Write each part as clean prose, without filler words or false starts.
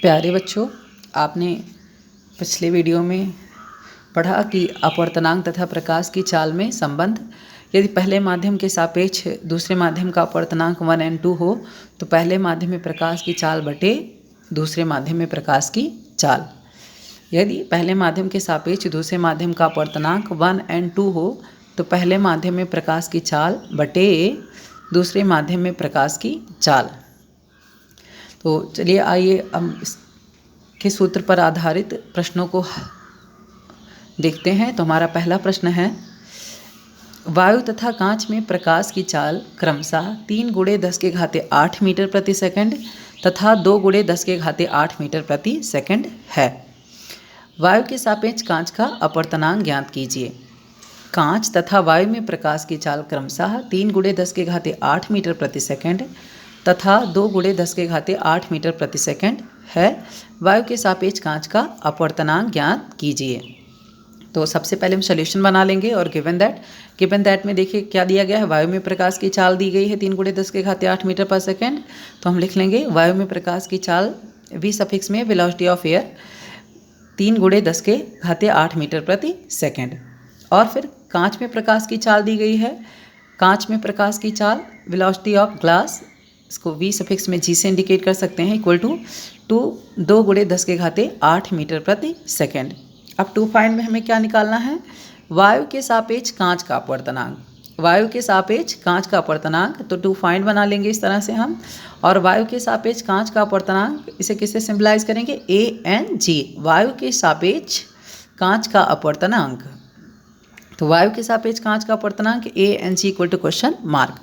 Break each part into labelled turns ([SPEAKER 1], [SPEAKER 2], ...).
[SPEAKER 1] प्यारे बच्चों, आपने पिछले वीडियो में पढ़ा कि अपवर्तनांक तथा प्रकाश की चाल में संबंध। यदि पहले माध्यम के सापेक्ष दूसरे माध्यम का अपवर्तनांक 1 और 2 हो तो पहले माध्यम में प्रकाश की चाल बटे दूसरे माध्यम में प्रकाश की चाल। यदि पहले माध्यम के सापेक्ष दूसरे माध्यम का अपवर्तनांक 1 और 2 हो तो पहले माध्यम में प्रकाश की चाल बटे दूसरे माध्यम में प्रकाश की चाल। तो चलिए आइए हम इसके सूत्र पर आधारित प्रश्नों को देखते हैं। तो हमारा पहला प्रश्न है, वायु तथा कांच में प्रकाश की चाल क्रमशः 3 × 10⁸ मीटर प्रति सेकंड तथा 2 × 10⁸ मीटर प्रति सेकंड है। वायु के सापेक्ष कांच का अपवर्तनांक ज्ञात कीजिए। कांच तथा वायु में प्रकाश की चाल क्रमशः 3 × 10⁸ मीटर प्रति सेकंड तथा 2 × 10⁸ मीटर प्रति सेकंड है। वायु के सापेक्ष कांच का अपवर्तनांक ज्ञात कीजिए। तो सबसे पहले हम सॉल्यूशन बना लेंगे और गिवन दैट में देखिए क्या दिया गया है। वायु में प्रकाश की चाल दी गई है 3 × 10⁸ मीटर पर सेकंड। तो हम लिख लेंगे वायु में प्रकाश की चाल v सफिक्स में वेलोसिटी ऑफ एयर 3 × 10⁸ मीटर प्रति सेकंड। और फिर कांच में प्रकाश की चाल दी गई है। कांच में प्रकाश की चाल वेलोसिटी ऑफ ग्लास, इसको v सफिक्स में g से इंडिकेट कर सकते हैं, इक्वल टू 2 × 10⁸ मीटर प्रति सेकंड। अब टू फाइंड में हमें क्या निकालना है, वायु के सापेक्ष कांच का अपवर्तनांक। वायु के सापेक्ष कांच का अपवर्तनांक, तो टू फाइंड बना लेंगे इस तरह से हम। और वायु के सापेक्ष कांच का अपवर्तनांक इसे किससे सिंबलाइज करेंगे, ANG, वायु के सापेक्ष कांच का अपवर्तनांक। तो वायु के सापेक्ष कांच का अपवर्तनांक ANG equal to question mark.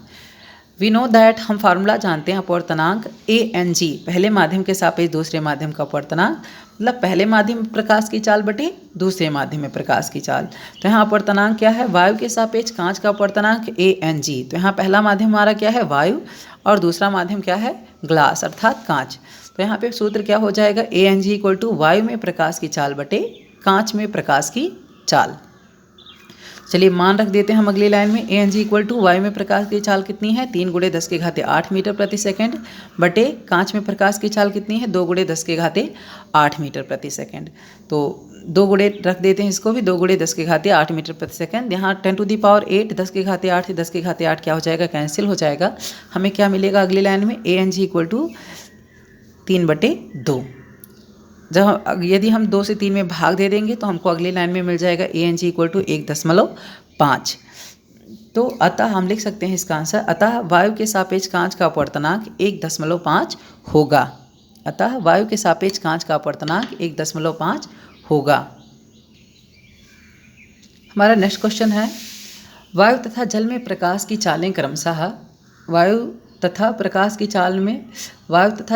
[SPEAKER 1] We know that, हम फार्मूला जानते हैं अपवर्तनांक ANG, पहले माध्यम के सापेक्ष दूसरे माध्यम का अपवर्तनांक, मतलब पहले माध्यम में प्रकाश की चाल बटे दूसरे माध्यम में प्रकाश की चाल। तो यहाँ अपवर्तनांक क्या है, वायु के सापेक्ष कांच का अपवर्तनांक ANG। तो यहाँ पहला माध्यम हमारा क्या है, वायु, और दूसरा माध्यम क्या है, ग्लास अर्थात कांच। तो यहाँ पे सूत्र क्या हो जाएगा, ANG इक्वल टू वायु में प्रकाश की चाल बटे कांच में प्रकाश की चाल। चलिए मान रख देते हैं हम अगली लाइन में, ANG इक्वल टू वायु में प्रकाश की चाल कितनी है, 3 × 10⁸ मीटर प्रति सेकंड बटे कांच में प्रकाश की चाल कितनी है, 2 × 10⁸ मीटर प्रति सेकंड। तो 2 गुणे रख देते हैं इसको भी, 2 × 10⁸ मीटर प्रति सेकंड। यहाँ 10⁸ 10⁸ से 10⁸ क्या हो जाएगा, कैंसिल हो जाएगा। हमें क्या मिलेगा अगली लाइन में, ANG इक्वल टू 3/2। जब यदि हम 2 से 3 में भाग दे देंगे तो हमको अगली लाइन में मिल जाएगा ANG इक्वल टू 1.5। तो अतः हम लिख सकते हैं इसका आंसर, अतः वायु के सापेक्ष कांच का अपवर्तनांक 1.5 होगा। अतः वायु के सापेक्ष कांच का अपवर्तनांक 1.5 होगा। हमारा नेक्स्ट क्वेश्चन है, वायु तथा जल में प्रकाश की चालें क्रमशः, वायु तथा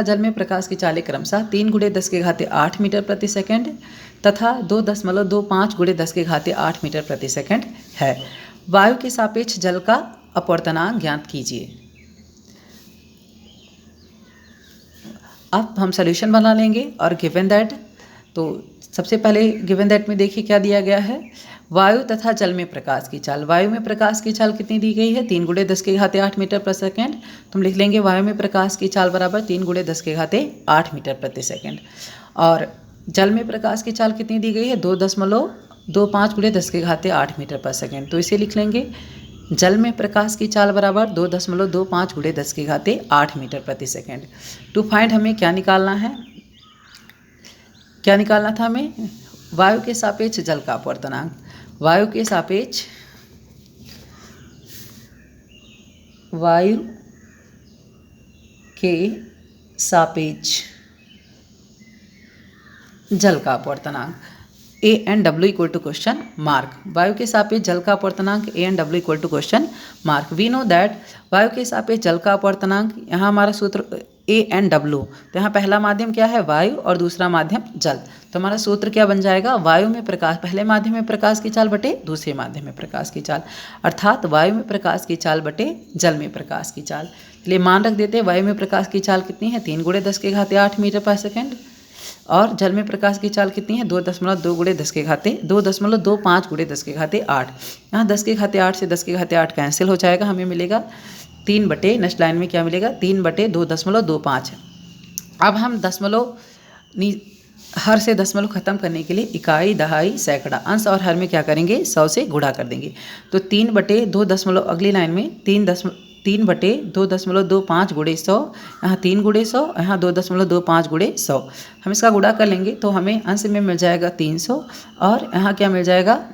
[SPEAKER 1] जल में प्रकाश की चालें क्रमशः 3 × 10⁸ मीटर प्रति सेकंड तथा 2.25 × 10⁸ मीटर प्रति सेकंड है। वायु के सापेक्ष जल का अपवर्तनांक ज्ञात कीजिए। अब हम सॉल्यूशन बना लेंगे और गिवन दैट। तो सबसे पहले गिवन दैट में देखिए क्या दिया गया है, वायु तथा जल में प्रकाश की चाल। वायु में प्रकाश की चाल कितनी दी गई है, 3 × 10⁸ मीटर प्रति सेकंड। तो हम लिख लेंगे वायु में प्रकाश की चाल बराबर 3 × 10⁸ मीटर प्रति सेकंड। और जल में प्रकाश की चाल कितनी दी गई है, 2.25 × 10⁸ मीटर पर सेकंड। तो इसे लिख लेंगे जल में प्रकाश की चाल बराबर 2.25 × 10⁸ मीटर प्रति सेकंड। टू फाइंड हमें क्या निकालना है, क्या निकालना था हमें, वायु के सापेक्ष जल का अपवर्तनांक। वायु के सापेक्ष जल का अपवर्तनांक ANW equal to question mark. वायु के सापेक्ष जल का अपवर्तनांक ANW equal to question mark. We know that, वायु के सापेक्ष जल का अपवर्तनांक, यहाँ हमारा सूत्र ANW। तो यहाँ पहला माध्यम क्या है, वायु, और दूसरा माध्यम जल। तो हमारा सूत्र क्या बन जाएगा, वायु में प्रकाश, पहले माध्यम में प्रकाश की चाल बटे दूसरे माध्यम में प्रकाश की चाल, अर्थात वायु में प्रकाश की चाल बटे जल में प्रकाश की चाल। इसलिए मान रख देते हैं वायु में प्रकाश की चाल कितनी है, 3 × 10⁸ मीटर पर सेकंड, और जल में प्रकाश की चाल कितनी है, 2.25 × 10⁸। यहाँ 10⁸ से 10⁸ कैंसिल हो जाएगा, हमें मिलेगा 3/, नेक्स्ट लाइन में क्या मिलेगा, 3/2.25। अब हम दशमलव हर से दशमलव खत्म करने के लिए इकाई, दहाई, सैकड़ा, अंश और हर में क्या करेंगे 100 से गुणा कर देंगे। तो 3/2 दशमलव अगली लाइन में 3/2.25 गुणे 100, यहाँ 3 गुणे 100, यहाँ 2.25 गुणे 100। हम इसका गुणा कर लेंगे तो हमें अंश में मिल जाएगा 300 और यहाँ क्या मिल जाएगा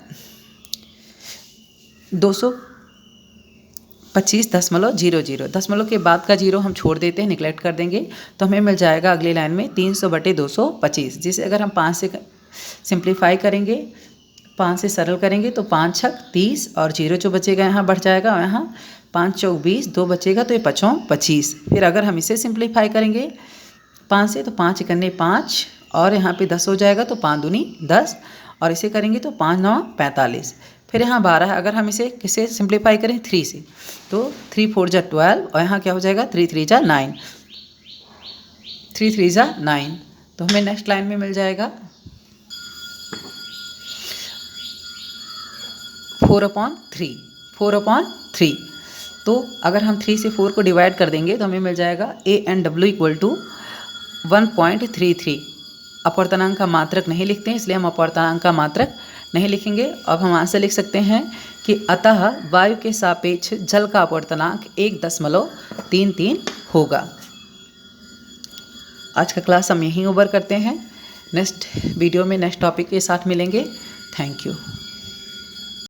[SPEAKER 1] 225.00। दशमलव के बाद का जीरो हम छोड़ देते हैं, निगलेक्ट कर देंगे, तो हमें मिल जाएगा अगली लाइन में 300/225, जिसे अगर हम 5 से सिंप्लीफाई करेंगे, 5 से सरल करेंगे तो 5 छक 30 और जीरो जो बचेगा यहाँ बढ़ जाएगा, यहाँ 5 चौक 20, 2 बचेगा तो ये 5 25। फिर अगर हम इसे सिंप्लीफाई करेंगे 5 से तो 5 एकन्ने 5 और यहाँ पे 10 हो जाएगा तो 5 दूनी 10 और इसे करेंगे तो 5 9 45। फिर यहाँ 12 है, अगर हम इसे किससे सिंप्लीफाई करें 3 से तो 3 4 जा 12 और यहाँ क्या हो जाएगा 3 3 जा 9, 3 3 जा 9। तो हमें नेक्स्ट लाइन में मिल जाएगा 4/3। तो अगर हम 3 से 4 को डिवाइड कर देंगे तो हमें मिल जाएगा ANW = 1.33। अपवर्तनांक का मात्रक नहीं लिखते हैं, इसलिए हम अपवर्तनांक का मात्रक नहीं लिखेंगे। अब हम आंसर लिख सकते हैं कि अतः वायु के सापेक्ष जल का अपवर्तनांक 1.33 होगा। आज का क्लास हम यहीं ओवर करते हैं। नेक्स्ट वीडियो में नेक्स्ट टॉपिक के साथ मिलेंगे। Thank you.